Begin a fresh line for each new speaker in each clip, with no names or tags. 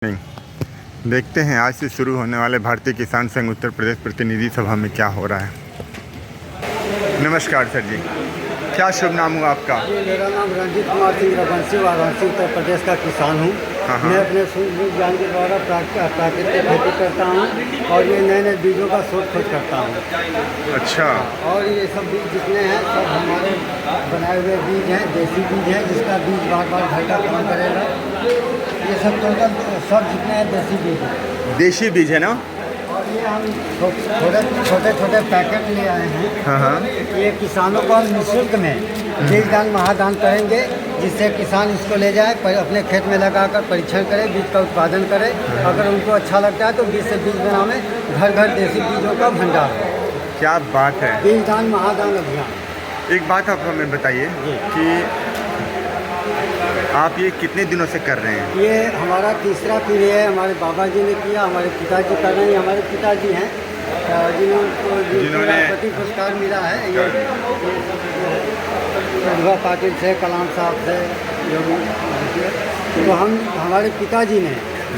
नहीं। देखते हैं आज से शुरू होने वाले भारतीय किसान संघ उत्तर प्रदेश प्रतिनिधि सभा में क्या हो रहा है। नमस्कार सर जी, क्या शुभ नाम हुआ आपका?
जी, मेरा नाम रंजीत कुमार सिंह रघुवंशी, वाराणसी उत्तर प्रदेश का किसान हूँ। मैं अपने सूक्ष्म विज्ञान के द्वारा प्राकृतिक खेती करता हूँ और ये नए नए बीजों का शोध खोज करता हूँ।
अच्छा।
और ये सब बीज जितने हैं सब हमारे बनाए हुए बीज हैं, देसी बीज हैं, जिसका बीज बार बार घर का काम करेगा। ये सब टोटल सब जितने हैं देसी बीज हैं।
देशी बीज है ना?
और ये हम छोटे छोटे पैकेट ले आए हैं।
हाँ।
ये किसानों को हम निःशुल्क में बीज दान महादान करेंगे, जिससे किसान इसको ले जाए अपने खेत में लगाकर परीक्षण करे, बीज का उत्पादन करे। अगर उनको अच्छा लगता है तो बीज से बीज बनावे, घर घर देसी बीजों का भंडार।
क्या बात है।
बीज दान महादान अभियान।
एक बात आप हमें बताइए कि आप ये कितने दिनों से कर रहे हैं?
ये हमारा तीसरा पीढ़ी है। हमारे बाबा जी ने किया, हमारे पिताजी कर रहे हैं। हमारे पिताजी हैं जिन्होंने पति पुरस्कार मिला है। ये प्रतिभा पाटिल से, कलाम साहब से, योगी। तो हमारे पिताजी ने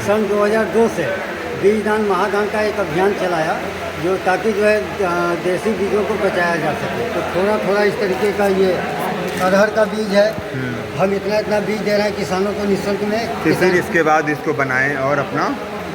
सन 2002 से बीज दान महादान का एक अभियान चलाया, जो ताकि जो है देसी बीजों को बचाया जा सके। तो थोड़ा थोड़ा इस तरीके का ये अरहर का बीज है। हम इतना बीज दे रहे हैं किसानों को निःशुल्क में।
फिर इसके बाद इसको बनाएं और अपना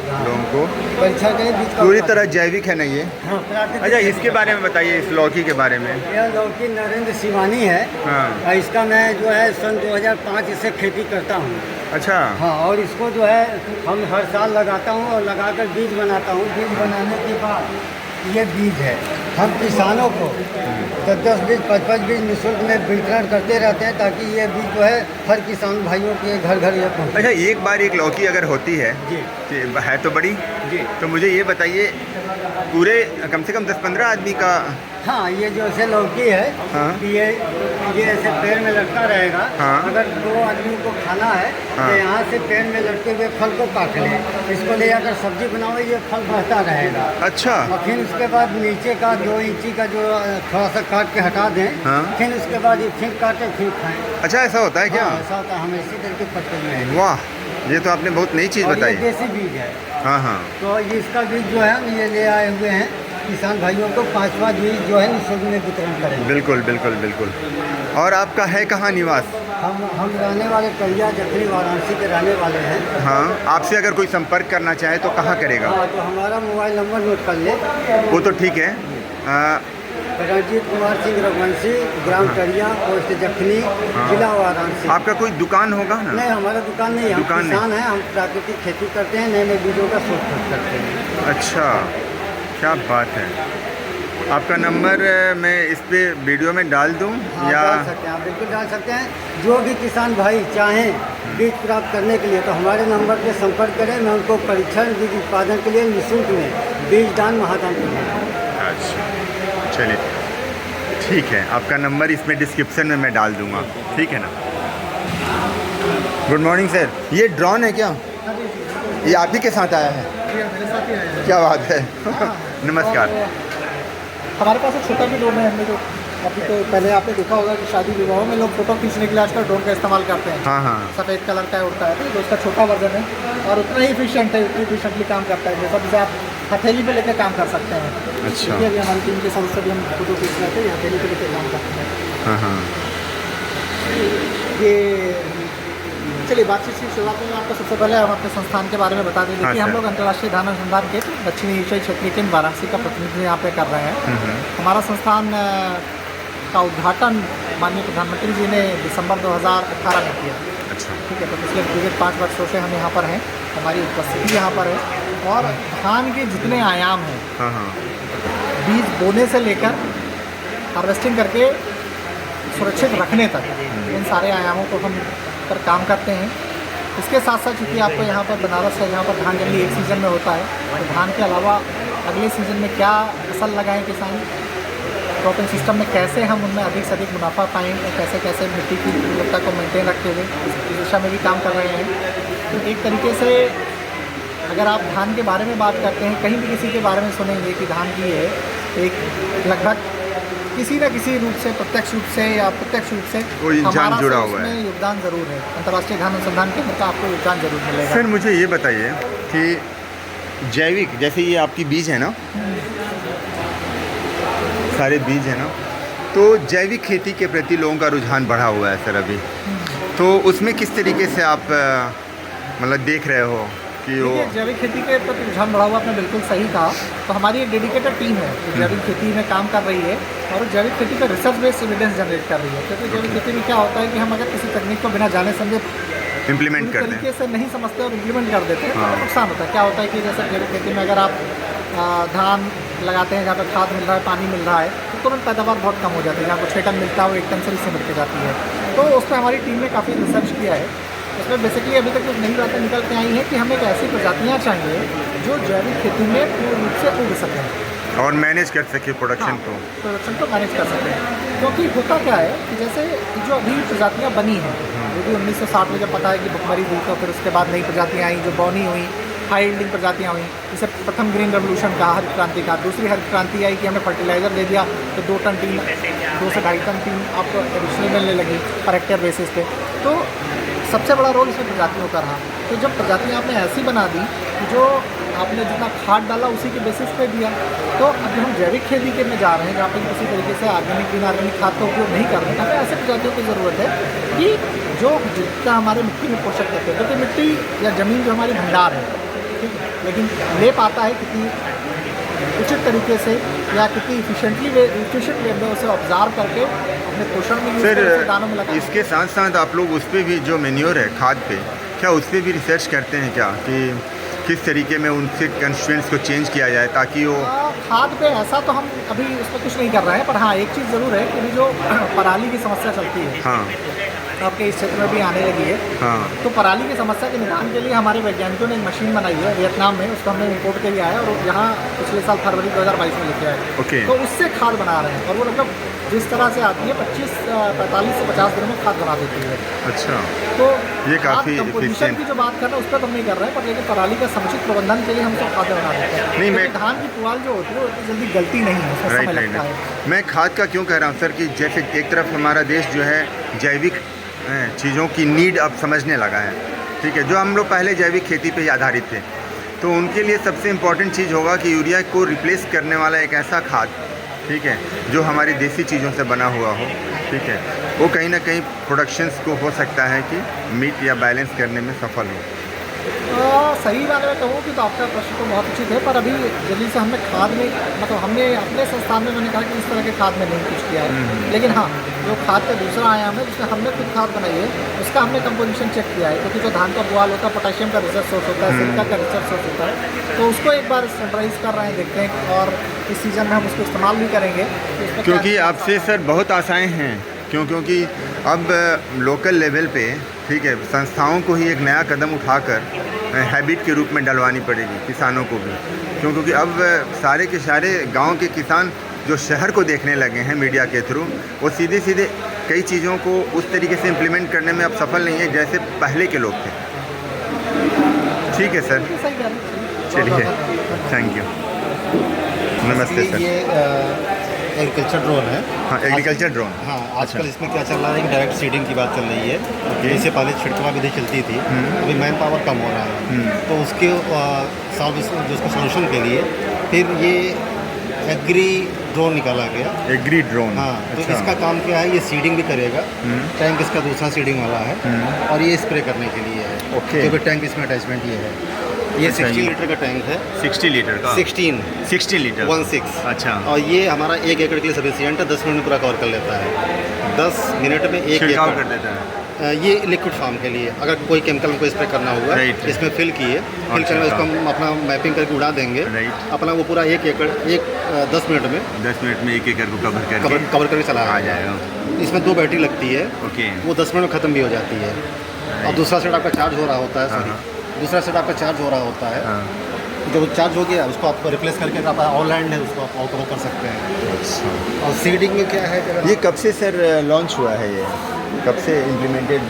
लोगों को
परीक्षा करें बीज का।
पूरी तरह जैविक है ना ये?
हाँ,
अच्छा, इसके बारे में बताइए, इस लौकी के बारे में।
यह लौकी नरेंद्र शिवानी है।
हाँ।
इसका मैं जो है सन 2005 से खेती करता हूँ।
अच्छा।
हाँ, और इसको जो है हम हर साल लगाता हूँ और लगाकर बीज बनाता हूँ। बीज बनाने के बाद ये बीज है हम किसानों को 10-10 बीज 5-5 बीज निःशुल्क में वितरण करते रहते हैं, ताकि ये बीज जो है हर किसान भाइयों के घर घर ये पहुँचे।
अच्छा, एक बार एक लौकी अगर होती है
जी
है तो बड़ी
जी,
तो मुझे ये बताइए, पूरे कम से कम 10-15 आदमी का?
हाँ, ये जो ऐसे लौकी है।
हाँ।
कि ये ऐसे पेड़ में लटका रहेगा।
हाँ।
अगर 2 आदमी को खाना है।
हाँ।
तो यहाँ से पेड़ में लटके हुए फल को काट ले, इसको ले जाकर सब्जी बनाओ, ये फल बढ़ता रहेगा।
अच्छा।
और फिर उसके बाद नीचे का 2 इंची का जो थोड़ा सा काट के हटा दें।
हाँ।
फिर उसके बाद ये फिर काटे फिर खाएं।
अच्छा, ऐसा होता है क्या?
हाँ, ऐसा होता है। हम इसी तरीके पत्ते में है।
वाह, ये तो आपने बहुत नई चीज़
और ये
बताई।
देसी बीज है।
हाँ।
तो इसका बीज जो है हम ये ले आए हुए हैं, किसान भाइयों को 5वां बीज जो है निःशुल्क में वितरण करेंगे।
बिल्कुल। और आपका है कहाँ निवास?
हम रहने वाले कलिया जखनी वाराणसी के रहने वाले हैं।
हाँ, आपसे अगर कोई संपर्क करना चाहे तो कहाँ करेगा?
हाँ, तो हमारा मोबाइल नंबर नोट कर ले।
वो तो ठीक है।
रंजीत कुमार सिंह रघुवंशी, ग्राम कलिया, पोस्ट जखनी, जिला वाराणसी।
आपका कोई दुकान होगा ना?
नहीं, हमारा दुकान नहीं है। हम
दुकान
किसान हैं। हम प्राकृतिक खेती करते हैं, नए नए बीजों का शोध खोज करते हैं।
अच्छा, क्या बात है। आपका नंबर मैं इस पे वीडियो में डाल दूं?
हाँ,
या
डाल सकते हैं, आप बिल्कुल डाल सकते हैं। जो भी किसान भाई चाहें बीज प्राप्त करने के लिए तो हमारे नंबर पे संपर्क करें। मैं उनको परीक्षण बीज उत्पादन के लिए निःशुल्क में बीज दान महादान करूँगा।
अच्छा, चलिए ठीक है। आपका नंबर इसमें डिस्क्रिप्शन में मैं डाल दूंगा, ठीक है ना? गुड मॉर्निंग सर, ये ड्रोन है क्या? ये आप ही के साथ आया है?
मेरे साथ ही आया।
क्या बात है। नमस्कार।
हमारे पास एक छोटा भी ड्रोन है। हमने जो अभी तो पहले आपने देखा होगा कि शादी विवाहों में लोग फोटो खींचने के लिए आजकल ड्रोन का इस्तेमाल करते हैं।
हाँ।
सफ़ेद कलर का उड़ता है, तो उसका छोटा वर्जन है और उतना ही इफिशिएंट है, उतनी इफिशिएंटली काम करता है। जैसा जैसे आप हथेली पे लेकर काम कर सकते हैं।
अच्छा।
अभी हमारी टीम के सदस्य भी हम फोटो खींच रहे थे, हथेली पे लेकर काम करते हैं।
हाँ।
ये चलिए बातचीत की शुरुआत में आपको सबसे पहले हम अपने संस्थान के बारे में बता दें। देखिए, हम लोग अंतर्राष्ट्रीय धान अनुसंधान के दक्षिणी एशियाई क्षेत्रीय केंद्र वाराणसी का प्रतिनिधित्व यहाँ पे कर रहे हैं। हमारा संस्थान का उद्घाटन माननीय प्रधानमंत्री जी ने दिसंबर 2018 में किया।
अच्छा।
ठीक है, तो पिछले विगत 5 वर्षों से हम यहाँ पर हैं, हमारी उपस्थिति यहाँ पर है। और धान के जितने आयाम हैं,
हाँ।
बीज बोने से लेकर हार्वेस्टिंग करके सुरक्षित रखने तक, इन सारे आयामों को हम पर काम करते हैं। इसके साथ साथ चूँकि आपको यहाँ पर बनारस है, जहाँ पर धान जनरली एक सीज़न में होता है, तो धान के अलावा अगले सीज़न में क्या फसल लगाएं किसान, क्रॉपिंग सिस्टम में कैसे हम उनमें अधिक से अधिक मुनाफा पाएँ और कैसे मिट्टी की गुणवत्ता को मेंटेन रखते हुए इस दिशा में भी काम कर रहे हैं। तो एक तरीके से अगर आप धान के बारे में बात करते हैं, कहीं भी किसी के बारे में सुनेंगे कि धान की है एक लगभग किसी न किसी रूप से, प्रत्यक्ष रूप से या प्रत्यक्ष रूप से
वो इंसान
हमारा
जुड़ा
तो
हुआ है।
उसमें योगदान ज़रूर है। अंतर्राष्ट्रीय खान अनुसंधान केंद्र का आपको योगदान ज़रूर मिलेगा।
सर मुझे ये बताइए कि जैविक, जैसे ये आपकी बीज है ना, सारे बीज है ना, तो जैविक खेती के प्रति लोगों का रुझान बढ़ा हुआ है सर अभी, तो उसमें किस तरीके से आप मतलब देख रहे हो कि वो
देखिए, जैविक खेती के प्रति रुझान बढ़ा हुआ, आपने बिल्कुल सही कहा। तो हमारी एक डेडिकेटेड टीम है जो जैविक खेती में काम कर रही है और जैविक खेती पर रिसर्च बेस्ड एविडेंस जनरेट कर रही है। क्योंकि जैविक खेती में क्या होता है कि हम अगर किसी तकनीक को बिना जाने समझे
इम्प्लीमेंट
पूरी
करते
तरीके
हैं?
से नहीं समझते और इम्प्लीमेंट कर देते हैं
हाँ।
तो नुकसान होता है। क्या होता है कि जैसे जैविक खेती में अगर आप धान लगाते हैं जहाँ पर खाद मिल रहा है, पानी मिल रहा है, तो तुरंत पैदावार बहुत कम हो जाती है। जहाँ पर 6 टन मिलता है वो 1 टन से भी सिमट के जाती है। तो उस पर हमारी टीम ने काफ़ी रिसर्च किया है। उसमें बेसिकली अभी तक कुछ नई बातें निकल के आई हैं कि हमें एक ऐसी प्रजातियाँ चाहिए जो जैविक खेती में पूर्ण रूप से उग सकें
और मैनेज कर सके प्रोडक्शन को।
प्रोडक्शन को मैनेज कर सकें। क्योंकि होता क्या है कि जैसे जो अभी प्रजातियाँ बनी हैं, जो भी 1960 में जब पता है कि भुखमरी हुई, तो फिर उसके बाद नई प्रजातियाँ आई जो बौनी हुई, हाई यील्डिंग प्रजातियाँ हुई। जैसे प्रथम ग्रीन रेवोल्यूशन का, हरित क्रांति का, दूसरी हरित क्रांति आई कि हमने फर्टिलाइज़र दे दिया तो 2 टन टीन, 2 से 2.5 टन टीन आपको एडिशनल मिलने लगी पर हेक्टेयर बेसिस पे। तो सबसे बड़ा रोल इसमें प्रजातियों का रहा। तो जब प्रजातियाँ आपने ऐसी बना दी कि जो आपने जितना खाद डाला उसी के बेसिस पे दिया, तो अभी हम जैविक खेती के में जा रहे हैं जहाँ पर किसी तरीके से ऑर्गेनिक इनऑर्गेनिक खाद का उपयोग नहीं कर रहे हैं। हमें ऐसे प्रजातियों की ज़रूरत है कि जो जितना हमारे मिट्टी में पोषक तत्व है, क्योंकि मिट्टी या ज़मीन जो हमारी भंडार है, ठीक है, लेकिन ले पाता है कितनी उचित तरीके से या कितनी इफिशिएंट वे में उसे ऑब्जर्व करके अपने पोषण में यूज़ करके दानों में
सर
लगा।
इसके साथ साथ आप लोग उस पर भी जो मेन्योर है खाद पे, क्या उस पर भी रिसर्च करते हैं क्या कि किस तरीके में उनसे कंस्ट्रेंट्स को चेंज किया जाए ताकि वो
खाद पे ऐसा तो हम अभी उस पर कुछ नहीं कर रहे हैं, पर हाँ एक चीज़ ज़रूर है कि अभी जो पराली की समस्या चलती है,
हाँ
आपके इस क्षेत्र में भी आने लगी है,
हाँ
तो पराली की समस्या के निदान के लिए हमारे वैज्ञानिकों ने एक मशीन बनाई है वियतनाम में। उसको हमने इम्पोर्ट किया है और यहाँ पिछले साल फरवरी 2022 में लेके आए।
ओके।
तो उससे खाद बना रहे हैं और वो मतलब जिस तरह से आती है 45 से 50 दिनों में खाद बना देती है।
अच्छा,
तो
ये काफ़ी
कंपोजिशन
efficient-
की जो बात कर रहे हैं उस पर तो हम नहीं कर रहे हैं, पर लेकिन पराली का समुचित प्रबंधन के लिए हम सब खाद बना देते हैं।
नहीं, मैं-
क्योंकि धान की पुआल जो होती है वो इतनी जल्दी गलती नहीं है, उसमें
राइट
समय
राइट
लगता है।
मैं खाद का क्यों कह रहा हूँ सर कि जैसे एक तरफ हमारा देश जो है जैविक चीज़ों की नीड अब समझने लगा है, ठीक है, जो हम लोग पहले जैविक खेती पे ही आधारित थे, तो उनके लिए सबसे इम्पॉर्टेंट चीज़ होगा कि यूरिया को रिप्लेस करने वाला एक ऐसा खाद, ठीक है, जो हमारी देसी चीज़ों से बना हुआ हो, ठीक है, वो कहीं ना कहीं प्रोडक्शंस को हो सकता है कि मीट या बैलेंस करने में सफल हो।
सही बात मैं कहूँ कि तो आपका प्रश्न तो बहुत उचित है, पर अभी जल्दी से हमने खाद में मतलब हमने अपने संस्थान में मैंने कहा कि इस तरह के खाद में नहीं कुछ किया है। लेकिन हाँ, जो खाद का दूसरा आयाम है जिसमें हमने खुद खाद बनाई है उसका हमने कंपोजिशन चेक किया है। क्योंकि जो धान का पुआल होता है पोटेशियम का रिसर्च सोर्स होता है, सिलिका का रिसर्च सोर्स होता है, तो उसको एक बार स्टैंडर्डाइज कर रहे हैं, देखते हैं और इस सीज़न में हम उसको इस्तेमाल भी करेंगे। तो इसमें
क्योंकि
क्या-
आपसे सर बहुत आशाएं हैं, क्योंकि अब लोकल लेवल पे, ठीक है, संस्थाओं को ही एक नया कदम उठाकर हैबिट के रूप में डलवानी पड़ेगी किसानों को भी, क्योंकि अब सारे के सारे गांव के किसान जो शहर को देखने लगे हैं मीडिया के थ्रू, वो सीधे सीधे कई चीज़ों को उस तरीके से इम्प्लीमेंट करने में अब सफल नहीं है जैसे पहले के लोग थे। ठीक है सर,
सही कह रहे हैं।
चलिए, थैंक यू, नमस्ते सर।
ये एग्रीकल्चर ड्रोन है।
हाँ, एग्रीकल्चर ड्रोन।
हाँ, आजकल इसमें क्या चल रहा है कि डायरेक्ट सीडिंग की बात चल रही है। इससे पहले छिड़कवा विधि चलती थी, अभी मैन पावर कम हो रहा है, तो उसके जो उसके सोल्यूशन के लिए फिर ये एग्री ड्रोन निकाला गया।
Agri drone.
हाँ, तो
अच्छा।
इसका काम क्या है, ये सीडिंग भी करेगा। टैंक इसका दूसरा सीडिंग वाला है और ये स्प्रे करने के लिए है।
ओके।
क्योंकि टैंक इसमें अटैचमेंट ये है। ये
अच्छा,
60
ये-
लीटर का टैंक है।
60 लीटर का?
16
लीटर।
16।
अच्छा।
और ये हमारा 1 एकड़ के लिए सफिशिएंट है, 10 मिनट में पूरा कवर कर लेता है। 10 मिनट में 1
छिड़काव
एकड़
कर देता है।
ये लिक्विड फार्म के लिए, अगर कोई केमिकल को स्प्रे करना हुआ
Right.
इसमें फिल किए, फिल
अच्छा,
करने उसको हम अपना मैपिंग करके उड़ा देंगे।
Right.
अपना वो पूरा 1 एकड़ 10 मिनट में
10 मिनट में 1 एकड़ को कवर करके
कवर करके चला
आ
जाएगा।
जाएगा।
इसमें 2 बैटरी लगती है,
ओके।
वो 10 मिनट में ख़त्म भी हो जाती है। और दूसरा सेट आपका चार्ज हो रहा होता है,
हाँ,
सॉरी, दूसरा सेट आपका चार्ज हो रहा होता है।
हाँ,
जब चार्ज हो गया उसको आप रिप्लेस करके आप ऑनलाइन है उसको आप ऑटो कर सकते हैं।
अच्छा।
और सीडिंग में क्या है कि
ये कब से सर लॉन्च हुआ है, ये कब से इम्प्लीमेंटेड?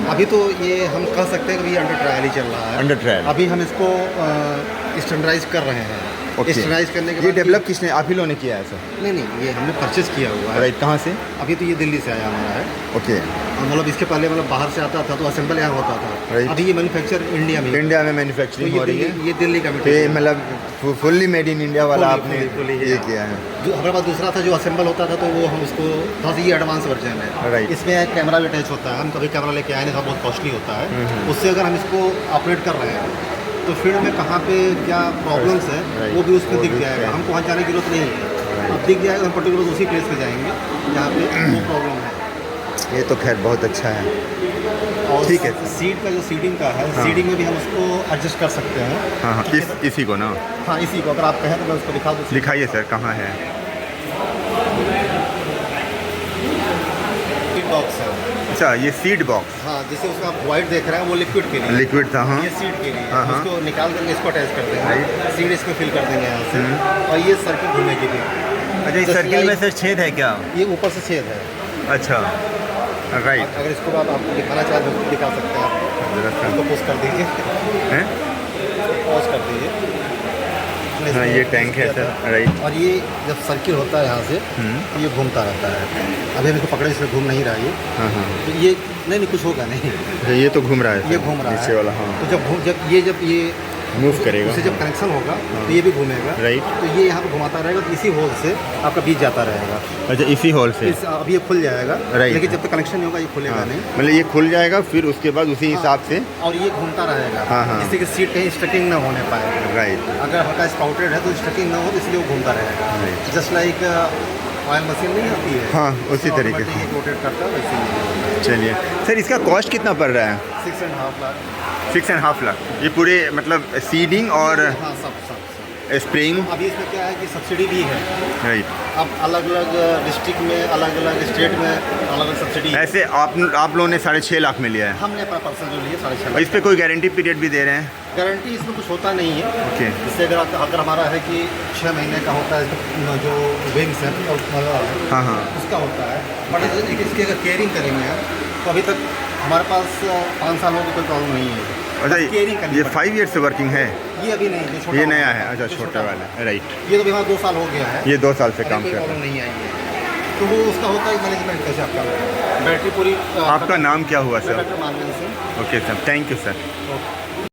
अभी तो ये हम कह सकते हैं कि ये अंडर ट्रायल ही चल रहा है।
Under trial.
अभी हम इसको स्टैंडर्डाइज कर रहे हैं।
ओके।
स्टरलाइज करने के
ये
बाद
डेवलप किसने, आप ही लोगों ने किया है सर?
नहीं नहीं, ये हमने परचेज किया हुआ है।
राइट, कहाँ से?
अभी तो ये दिल्ली से आया हमारा है।
ओके।
और मतलब इसके पहले मतलब बाहर से आता था तो असेंबल यहाँ होता था।
Right.
अभी ये मैन्युफैक्चर इंडिया में।
इंडिया में
तो
मैन्युफैक्चरिंग हो रही है।
ये दिल्ली का
तो ये
मटेरियल।
मतलब फुल्ली मेड इन इंडिया वाला आपने
fully,
ये किया है।
जो हमारे पास दूसरा था जो असेंबल होता था, तो वो हम उसको थोड़ा सा ये एडवांस वर्जन है।
Right.
इसमें कैमरा भी अटैच होता है। हम कभी कैमरा लेके आए नहीं, था बहुत कॉस्टली होता है। उससे अगर हम इसको ऑपरेट कर रहे हैं तो फील्ड में कहाँ पे क्या प्रॉब्लम्स है
Right.
वो भी उसमें
वो
दिख
दिख
जाएगा।
जाएगा।
हमको वहाँ जाने की जरूरत नहीं है। अब दिख जाएगा, हम पर्टिकुलर उसी प्लेस पे जाएंगे जहाँ पे वो प्रॉब्लम है।
ये तो खैर बहुत अच्छा है।
और
ठीक है।
सीट का जो सीटिंग का है,
हाँ।
सीटिंग में भी हम उसको एडजस्ट कर सकते हैं।
हाँ हाँ, इसी को ना
हाँ, इसी को अगर आप कहें तो मैं उसको दिखा दूँ।
दिखाइए सर, कहाँ है?
सीट बॉक्स है।
अच्छा, ये सीट बॉक्स
हाँ, जैसे उसका आप वाइट देख रहे हैं वो लिक्विड के लिए।
लिक्विड था। हाँ
ये सीट के लिए।
हाँ, हाँ।
उसको निकाल करके इसको अटैच कर देंगे। सीट इसमें फिल कर देंगे यहाँ से। और ये सर्किल घूमेगी भी।
अच्छा, इस सर्किल में सर छेद है क्या?
ये ऊपर से छेद है।
अच्छा, राइट।
अगर इसको आप आपको दिखाना चाहें तो दिखा सकते हैं आप।
जरा सा
इसको पुश कर दीजिए,
हैं?
पॉज कर दीजिए।
हाँ, ये टैंक है सर, राइट।
और ये जब सर्किल होता है यहाँ से तो ये घूमता रहता है। अभी हम इसको पकड़े इसलिए घूम नहीं रहा है ये।
हाँ हाँ,
तो ये नहीं कुछ होगा नहीं।
अच्छा, ये तो घूम रहा है सर,
ये घूम रहा
नीचे
है
वाला। हाँ,
तो जब ये
मूव करेगा।
उसे जब कनेक्शन होगा तो ये भी घूमेगा।
राइट।
तो ये यहाँ पे घुमाता रहेगा, तो इसी होल से आपका बीच जाता रहेगा।
अच्छा, इसी हॉल से।
अभी ये खुल जाएगा।
राइट।
लेकिन जब तक कनेक्शन नहीं होगा ये खुलेगा
हाँ,
नहीं।
मतलब ये खुल जाएगा, फिर उसके बाद उसी हिसाब से।
और ये घूमता रहेगा।
हाँ, हाँ।
जिससे कि सीट कहीं स्ट्रकिंग ना होने पाए।
राइट।
अगर हल्का स्पाउटेड है तो स्ट्रकिंग ना हो, तो इसलिए वो घूमता रहेगा।
Right.
Just like oil machine नहीं होती है।
हाँ, उसी तरीके से।
रोटेट करता है वैसे ही।
चलिए सर, इसका कॉस्ट कितना पड़ रहा है?
6.5 लाख।
6.5 लाख। ये पूरे मतलब सीडिंग और
हाँ, सब।
स्प्रिंग।
अभी इसमें क्या है कि सब्सिडी भी है।
राइट।
अब अलग अलग डिस्ट्रिक्ट में, अलग अलग स्टेट में अलग अलग सब्सिडी है।
ऐसे आप लोगों ने 6.5 लाख में लिया है।
हमने अपना पर्सन जो लिए 6.5
और इस पे कोई गारंटी पीरियड भी दे रहे हैं?
गारंटी इसमें कुछ होता नहीं है।
ओके।
इससे अगर हमारा है कि 6 महीने का होता है जो विंग्स है और
हाँ हाँ,
उसका होता है। बट इसकी अगर केयरिंग करेंगे तो अभी तक हमारे पास 5 सालों की कोई प्रॉब्लम नहीं है।
अच्छा,
केयरिंग करनी
ये
पड़ती
5 ईयर से वर्किंग है?
ये अभी नहीं, जो छोटा
ये नया
वाला
है। अच्छा,
जो
छोटा वाला है, राइट।
ये तो हमारा 2 साल हो गया है।
ये 2 साल से
अभी
काम
कोई
कर रहा
प्रॉब्लम नहीं आई है। तो वो उसका होता है मैनेजमेंट कैसे आपका बैटरी पूरी।
है। आपका नाम क्या हुआ sir?
Doctor Manvendra Singh.
Okay sir, thank you sir.
Okay.